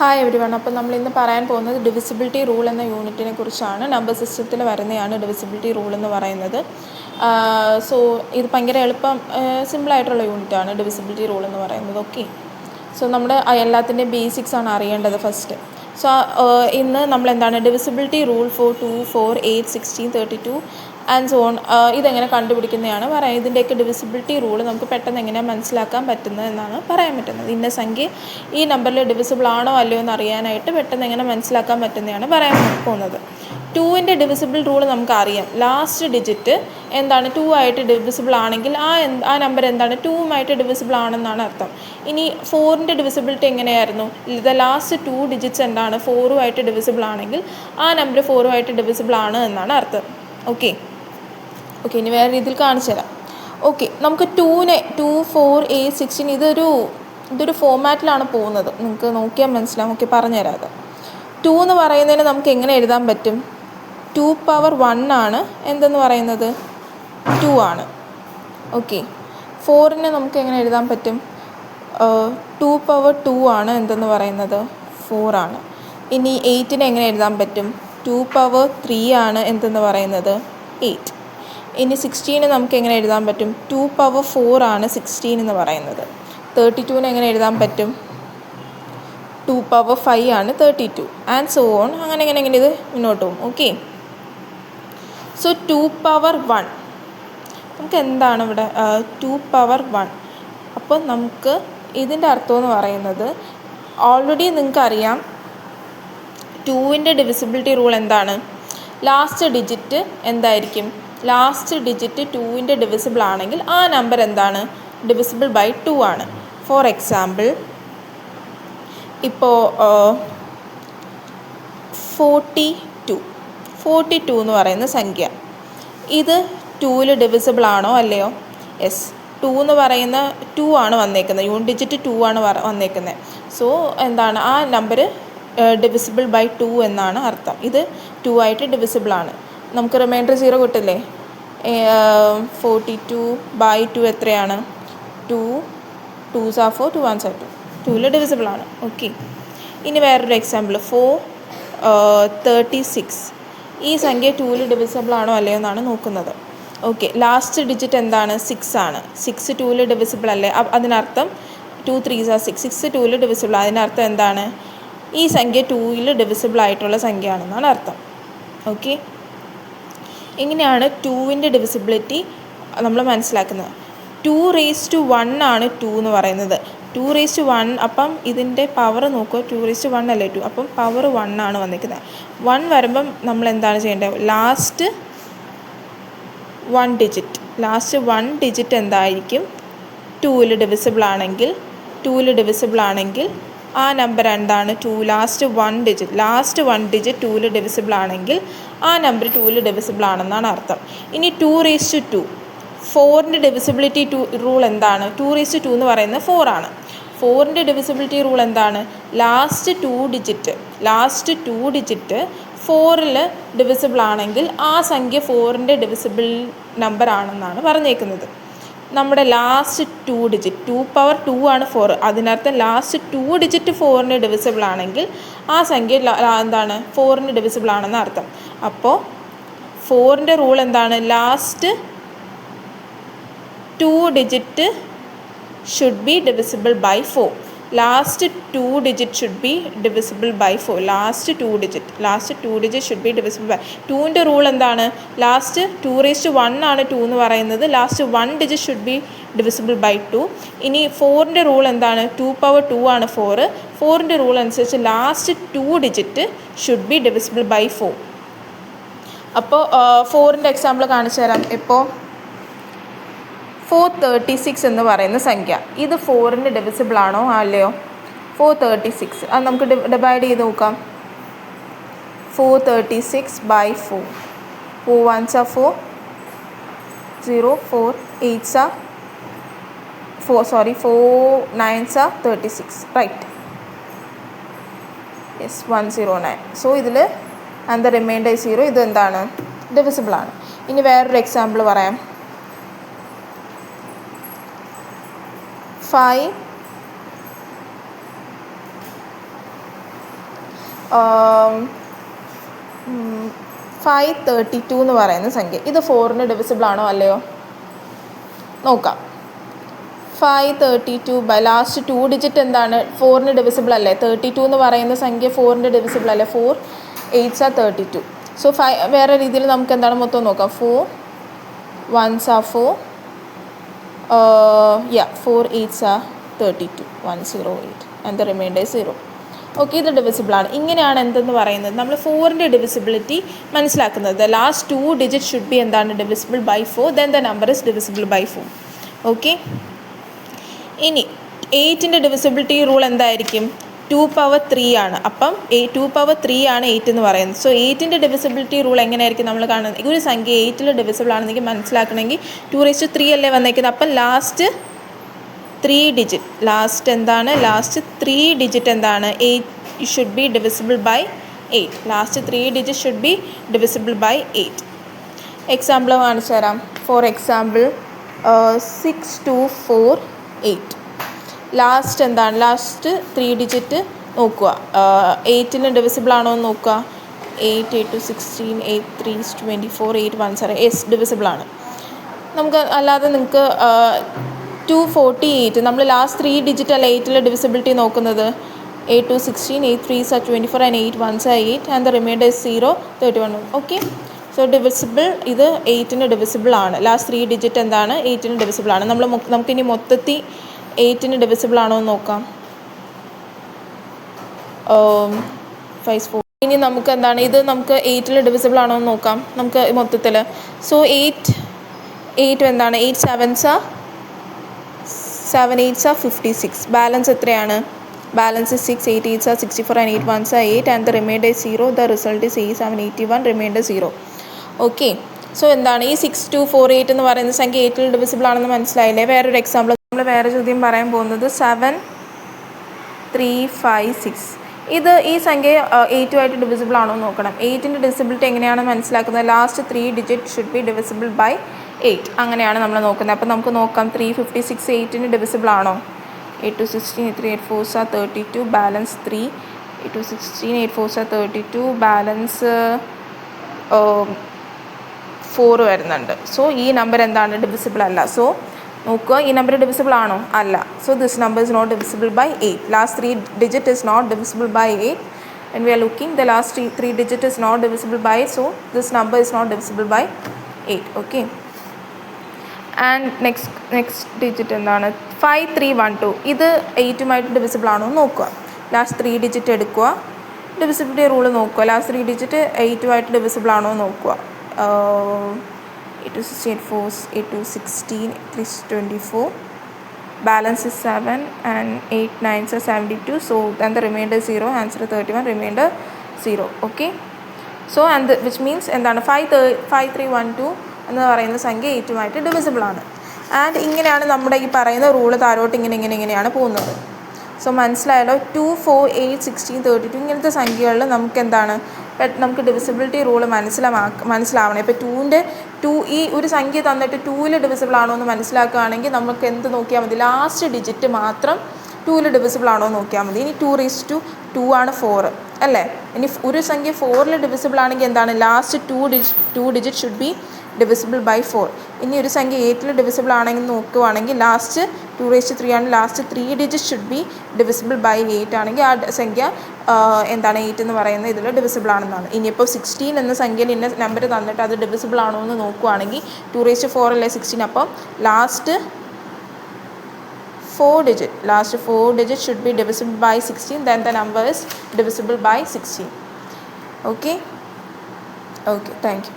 Hi everyone. അപ്പോൾ നമ്മൾ ഇന്ന് പറയാൻ പോകുന്നത് ഡിവിസിബിലിറ്റി റൂൾ എന്ന യൂണിറ്റിനെ കുറിച്ചാണ്. നമ്പർ സിസ്റ്റത്തിൽ വരുന്നതാണ് ഡിവിസിബിലിറ്റി റൂൾ എന്ന് പറയുന്നത്. സോ ഇത് ഭയങ്കര സിമ്പിളായിട്ടുള്ള യൂണിറ്റാണ് ഡിവിസിബിലിറ്റി റൂൾ എന്ന് പറയുന്നത്. ഓക്കെ, സോ നമ്മുടെ എല്ലാത്തിൻ്റെയും ബേസിക്സ് ആണ് അറിയേണ്ടത് ഫസ്റ്റ്. സോ ഇന്ന് നമ്മൾ എന്താണ് divisibility rule for 2, 4, 8, 16, 32 and so on ഇതെങ്ങനെ കണ്ടുപിടിക്കുന്നതാണ് പറയാം. ഇതിൻ്റെയൊക്കെ ഡിവിസിബിലിറ്റി റൂൾ നമുക്ക് പെട്ടെന്ന് എങ്ങനെയാണ് മനസ്സിലാക്കാൻ പറ്റുന്നത് എന്നാണ് പറയാൻ പറ്റുന്നത്. ഇന്ന സംഖ്യ ഈ നമ്പറിൽ ഡിവിസിബിൾ ആണോ അല്ലയോ എന്ന് അറിയാനായിട്ട് പെട്ടെന്ന് എങ്ങനെ മനസ്സിലാക്കാൻ പറ്റുന്നതാണ് പറയാൻ പോകുന്നത്. 2ൻ്റെ ഡിവിസിബിൾ റൂൾ നമുക്കറിയാം. ലാസ്റ്റ് ഡിജിറ്റ് എന്താണ് 2 ആയിട്ട് ഡിവിസിബിൾ ആണെങ്കിൽ ആ നമ്പർ എന്താണ് 2 ഡിവിസിബിൾ ആണെന്നാണ് അർത്ഥം. ഇനി 4ൻ്റെ ഡിവിസിബിലിറ്റി എങ്ങനെയായിരുന്നു? ദ ലാസ്റ്റ് 2 ഡിജിറ്റ്സ് എന്താണ് 4 ഡിവിസിബിൾ ആണെങ്കിൽ ആ നമ്പർ 4 ഡിവിസിബിൾ ആണ് എന്നാണ് അർത്ഥം. ഓക്കെ, ഇനി വേറെ രീതിയിൽ കാണിച്ചു തരാം. ഓക്കെ, നമുക്ക് 2, 4, 8, 16 ഇതൊരു ഫോമാറ്റിലാണ് പോകുന്നത്. നിങ്ങൾക്ക് നോക്കിയാൽ മനസ്സിലാവും. ഓക്കെ, പറഞ്ഞുതരാം. അത് 2 എന്ന് പറയുന്നതിന് നമുക്ക് എങ്ങനെ എഴുതാൻ പറ്റും? 2 പവർ 1 ആണ് എന്തെന്ന് പറയുന്നത് 2 ആണ്. ഓക്കെ, 4നെ നമുക്ക് എങ്ങനെ എഴുതാൻ പറ്റും? 2 പവർ 2 ആണ് എന്തെന്ന് പറയുന്നത് 4 ആണ്. ഇനി 8നെ എങ്ങനെ എഴുതാൻ പറ്റും? 2 പവർ 3 ആണ് എന്തെന്ന് പറയുന്നത് 8. ഇനി 16നെ നമുക്ക് എങ്ങനെ എഴുതാൻ പറ്റും? 2 പവർ 4 ആണ് 16 എന്ന് പറയുന്നത്. 32നെ എങ്ങനെ എഴുതാൻ പറ്റും? 2 പവർ 5 ആണ് 32 ആൻഡ് സോ ഓൺ. അങ്ങനെ ഇത് മുന്നോട്ട് പോകും. ഓക്കെ, സോ 2 പവർ 1 നമുക്ക് എന്താണ് ഇവിടെ 2 പവർ 1. അപ്പോൾ നമുക്ക് ഇതിൻ്റെ അർത്ഥം എന്ന് പറയുന്നത് ഓൾറെഡി നിങ്ങൾക്കറിയാം 2ൻ്റെ ഡിവിസിബിലിറ്റി റൂൾ എന്താണ്? ലാസ്റ്റ് ഡിജിറ്റ് എന്തായിരിക്കും? ലാസ്റ്റ് ഡിജിറ്റ് 2ൻ്റെ ഡിവിസിബിൾ ആണെങ്കിൽ ആ നമ്പർ എന്താണ് ഡിവിസിബിൾ ബൈ 2 ആണ്. ഫോർ എക്സാമ്പിൾ, ഇപ്പോൾ 42 എന്ന് പറയുന്ന സംഖ്യ ഇത് 2ൽ ഡിവിസിബിൾ ആണോ അല്ലയോ? യെസ്, 2 എന്ന് പറയുന്ന 2 ആണ് വന്നേക്കുന്നത്. യൂണിറ്റ് ഡിജിറ്റ് 2 ആണ് വന്നേക്കുന്നത്. സോ എന്താണ് ആ നമ്പർ ഡിവിസിബിൾ ബൈ 2 എന്നാണ് അർത്ഥം. ഇത് 2 ആയിട്ട് ഡിവിസിബിൾ ആണ്. നമുക്ക് റിമൈൻഡർ 0 കിട്ടില്ലേ? 42 ബൈ 2 എത്രയാണ്? 2 2s are 4, 2 1s are 2. 2ൽ divisible ആണ്. ഓക്കെ, ഇനി വേറൊരു എക്സാമ്പിൾ 436. ഈ സംഖ്യ 2ൽ ഡിവിസിബിൾ ആണോ അല്ലയോ എന്നാണ് നോക്കുന്നത്. ഓക്കെ, ലാസ്റ്റ് ഡിജിറ്റ് എന്താണ്? 6 ആണ്. 6 2ൽ ഡിവിസിബിൾ അല്ലേ? അതിനർത്ഥം 2 3s are 6. 6 2ൽ ഡിവിസിബിൾ. അതിനർത്ഥം എന്താണ്? ഈ സംഖ്യ 2ൽ ഡിവിസിബിൾ ആയിട്ടുള്ള സംഖ്യ ആണെന്നാണ് അർത്ഥം. ഓക്കെ, ഇങ്ങനെയാണ് 2ൻ്റെ ഡിവിസിബിലിറ്റി നമ്മൾ മനസ്സിലാക്കുന്നത്. 2⁻1 ആണ് 2 എന്ന് പറയുന്നത്. 2⁻1 അപ്പം ഇതിൻ്റെ പവർ നോക്കുക. 2⁻1 അല്ലേ 2? അപ്പം പവർ 1 ആണ് വന്നിരിക്കുന്നത്. 1 വരുമ്പം നമ്മൾ എന്താണ് ചെയ്യേണ്ടത്? ലാസ്റ്റ് 1 ഡിജിറ്റ് എന്തായിരിക്കും? 2ൽ ഡിവിസിബിൾ ആണെങ്കിൽ ആ നമ്പർ എന്താണ്? 2. ലാസ്റ്റ് 1 ഡിജിറ്റ് 2ൽ ഡിവിസിബിൾ ആണെങ്കിൽ ആ നമ്പർ 2ൽ ഡിവിസിബിൾ ആണെന്നാണ് അർത്ഥം. ഇനി 2⁻2 4ൻ്റെ ഡിവിസിബിലിറ്റി റൂൾ എന്താണ്? 2⁻2 എന്ന് പറയുന്നത് 4 ആണ്. 4ൻ്റെ ഡിവിസിബിലിറ്റി റൂൾ എന്താണ്? ലാസ്റ്റ് 2 ഡിജിറ്റ് 4ൽ ഡിവിസിബിൾ ആണെങ്കിൽ ആ സംഖ്യ 4ൻ്റെ ഡിവിസിബിൾ നമ്പർ ആണെന്നാണ് പറഞ്ഞേക്കുന്നത്. നമ്മുടെ ലാസ്റ്റ് 2 ഡിജിറ്റ് 2 പവർ 2 ആണ് 4. അതിനർത്ഥം ലാസ്റ്റ് 2 ഡിജിറ്റ് 4ന് ഡിവിസിബിൾ ആണെങ്കിൽ ആ സംഖ്യ എന്താണ് 4ന് ഡിവിസിബിൾ ആണെന്ന് അർത്ഥം. അപ്പോൾ 4ൻ്റെ റൂൾ എന്താണ്? Last 2 digit should be divisible by 4. Last 2 digit should be divisible by 4. Last 2 digit should be divisible by 2ൻ്റെ റൂൾ എന്താണ്? ലാസ്റ്റ് 2⁻1 ആണ് 2 എന്ന് പറയുന്നത്. Last 1 digit should be divisible by 2. ഇനി 4ൻ്റെ റൂൾ എന്താണ്? 2 പവർ 2 ആണ് 4. 4ൻ്റെ റൂൾ അനുസരിച്ച് last 2 digit should be divisible by 4. അപ്പോൾ 4ൻ്റെ എക്സാമ്പിൾ കാണിച്ചു തരാം. ഇപ്പോൾ 436 എന്ന് പറയുന്ന സംഖ്യ ഇത് 4ന് ഡിവിസിബിൾ ആണോ അല്ലയോ? 436 അത് നമുക്ക് ഡിവൈഡ് ചെയ്ത് നോക്കാം. 436 by 4. 4 1s are 4, 0 4 8s are 4 9s are 36, right? Yes, 109. So ഇതിൽ ആൻഡ് ദ റിമൈൻഡർ 0. ഇത് എന്താണ്? ഡിവിസിബിൾ ആണ്. ഇനി വേറൊരു എക്സാമ്പിൾ പറയാം. 5 532 എന്ന് പറയുന്ന സംഖ്യ ഇത് 4ന് ഡിവിസിബിൾ ആണോ അല്ലയോ നോക്കാം. 532 ബൈ ലാസ്റ്റ് 2 ഡിജിറ്റ് എന്താണ് 4ന് ഡിവിസിബിൾ അല്ലേ. 32 എന്ന് പറയുന്ന സംഖ്യ 4ൻ്റെ ഡിവിസിബിൾ അല്ലേ. 4 8s are 32. സോ വേറെ രീതിയിൽ നമുക്ക് എന്താണ് മൊത്തം നോക്കാം. 4 1s are 4 4 8s are 32 108 and the remainder is 0. Okay, ഇത് ഡിവിസിബിൾ ആണ്. ഇങ്ങനെയാണ് എന്തെന്ന് പറയുന്നത് നമ്മൾ 4ൻ്റെ ഡിവിസിബിലിറ്റി മനസ്സിലാക്കുന്നത്. ലാസ്റ്റ് 2 ഡിജിറ്റ് ഷുഡ് ബി എന്താണ് divisible by 4 then the number is divisible by 4. Okay, ഇനി 8ൻ്റെ ഡിവിസിബിലിറ്റി റൂൾ എന്തായിരിക്കും? 2 power 3 ആണ്. അപ്പം 2 power 3 ആണ് 8 എന്ന് പറയുന്നത്. സോ 8ൻ്റെ ഡിവിസിബിലിറ്റി റൂൾ എങ്ങനെയായിരിക്കും നമ്മൾ കാണുന്നത്? ഒരു സംഖ്യ 8ൽ ഡിവിസിബിൾ ആണെന്നെങ്കിൽ മനസ്സിലാക്കണമെങ്കിൽ 2⁻³ അല്ലേ വന്നേക്കുന്നത്. അപ്പം ലാസ്റ്റ് 3 ഡിജിറ്റ് ലാസ്റ്റ് 3 ഡിജിറ്റ് എന്താണ് 8 should be divisible by 8. Last 3 digit should be divisible by 8. Example കാണിച്ചു തരാം. ഫോർ എക്സാമ്പിൾ 6248 ലാസ്റ്റ് എന്താണ് ലാസ്റ്റ് 3 ഡിജിറ്റ് നോക്കുക. 8ന് ഡിവിസിബിൾ ആണോ എന്ന് നോക്കുക. 8 8 2 16 8 3 24 8 1 0 യെസ് ഡിവിസിബിൾ ആണ്. നമുക്ക് അല്ലാതെ നിങ്ങൾക്ക് 248 നമ്മൾ ലാസ്റ്റ് 3 ഡിജിറ്റ് അല്ല 8ലെ ഡിവിസിബിലിറ്റി നോക്കുന്നത്. 8 2 16 8 3s are 24 and 8 1s are 8 and the remainder is 0 31. Okay, so divisible ഇത് 8ന് ഡിവിസിബിൾ ആണ്. ലാസ്റ്റ് 3 ഡിജിറ്റ് എന്താണ് 8ന് ഡിവിസിബിൾ ആണ്. നമുക്കിനി മൊത്തത്തിൽ 8ന് ഡിവിസിബിൾ ആണോ എന്ന് നോക്കാം. 5 4 ഇനി നമുക്ക് എന്താണ് ഇത് നമുക്ക് 8ൽ ഡിവിസിബിൾ ആണോ എന്ന് നോക്കാം. നമുക്ക് മൊത്തത്തിൽ സോ 8 എന്താണ് 8 7s are 7 8s are 56. Balance എത്രയാണ്? Balance 6 8 8s are 64 and 8 1s are 8 and the remainder is 0. The result is 8781 remainder 0. Okay, so എന്താണ് ഈ 6248 എന്ന് പറയുന്ന സംഖ്യ 8ൽ ഡിവിസിബിൾ ആണെന്ന് മനസ്സിലായില്ലേ. വേറൊരു എക്സാമ്പിൾ നമ്മൾ വേറെ ചോദ്യം പറയാൻ പോകുന്നത് 7356. ഈ സംഖ്യ 8 ഡിവിസിബിൾ ആണോ എന്ന് നോക്കണം. 8ൻ്റെ ഡിവിസിബിലിറ്റി എങ്ങനെയാണ് മനസ്സിലാക്കുന്നത്? Last 3 digit should be divisible by 8. അങ്ങനെയാണ് നമ്മൾ നോക്കുന്നത്. അപ്പോൾ നമുക്ക് നോക്കാം 356 8ന് ഡിവിസിബിൾ ആണോ? 8 2 16 8 3 8 4s are 32 balance 3 8 2 16 8 4s are 32 balance 4 വരുന്നുണ്ട്. സോ ഈ നമ്പർ എന്താണ് ഡിവിസിബിൾ അല്ല. സോ നോക്കുക ഈ നമ്പർ ഡിവിസിബിൾ ആണോ? അല്ല. So this number is not divisible by 8. Last 3 digit is not divisible by 8 and we are looking the last 3 digit is not divisible by 8. So this number is not divisible by 8. Okay, and next digit എന്താണ് 5312. ഇത് 8ഉമായിട്ട് divisible ആണോ എന്ന് നോക്കുക. Last 3 digit എടുക്കുക. Divisibility rule നോക്കുക. Last 3 digit 8ഉമായിട്ട് divisible ആണോ എന്ന് നോക്കുക. 8 2 16 8 4s 8 2 16 3 24 balance is 7 and 8 9s are 72. So then the remainder is 0. Answer 31 remainder 0. Okay, so and which means എന്താണ് 5312 എന്ന് പറയുന്ന സംഖ്യ 8ഉമായിട്ട് ഡിവിസിബിൾ ആണ്. ആൻഡ് ഇങ്ങനെയാണ് നമ്മുടെ ഈ പറയുന്ന റൂള് താരോട്ട് ഇങ്ങനെയാണ് പോകുന്നത്. സോ മനസ്സിലായല്ലോ. 2 4 8 16 32 ഇങ്ങനത്തെ സംഖ്യകളിൽ നമുക്ക് എന്താണ് നമുക്ക് ഡിവിസിബിലിറ്റി റൂള് മനസ്സിലാവണം. ഇപ്പോൾ 2 ഈ ഒരു സംഖ്യ തന്നിട്ട് 2ൽ ഡിവിസിബിൾ ആണോ എന്ന് മനസ്സിലാക്കുകയാണെങ്കിൽ നമുക്ക് എന്ത് നോക്കിയാൽ മതി? ലാസ്റ്റ് ഡിജിറ്റ് മാത്രം 2ൽ ഡിവിസിബിൾ ആണോ എന്ന് നോക്കിയാൽ മതി. ഇനി 2⁻2 ആണ് 4 അല്ലേ. ഇനി ഒരു സംഖ്യ 4ൽ ഡിവിസിബിൾ ആണെങ്കിൽ എന്താണ് last 2 digit should be divisible by 4. ഇനി ഒരു സംഖ്യ 8ൽ ഡിവിസിബിൾ ആണെങ്കിൽ നോക്കുകയാണെങ്കിൽ ലാസ്റ്റ് 2⁻3 ആണ്. Last 3 digit should be divisible by 8 ആണെങ്കിൽ ആ സംഖ്യ എന്താണ് 8 എന്ന് പറയുന്നത് ഇതിൽ ഡിവിസിബിൾ ആണെന്നാണ്. ഇനിയിപ്പോൾ 16 എന്ന സംഖ്യയിൽ ഇന്ന നമ്പർ തന്നിട്ട് അത് ഡിവിസിബിൾ ആണോ എന്ന് നോക്കുകയാണെങ്കിൽ 2⁻4 അല്ലേ 16. അപ്പം last 4 digit should be divisible by 16. Then the number is divisible by 16. Okay, thank you.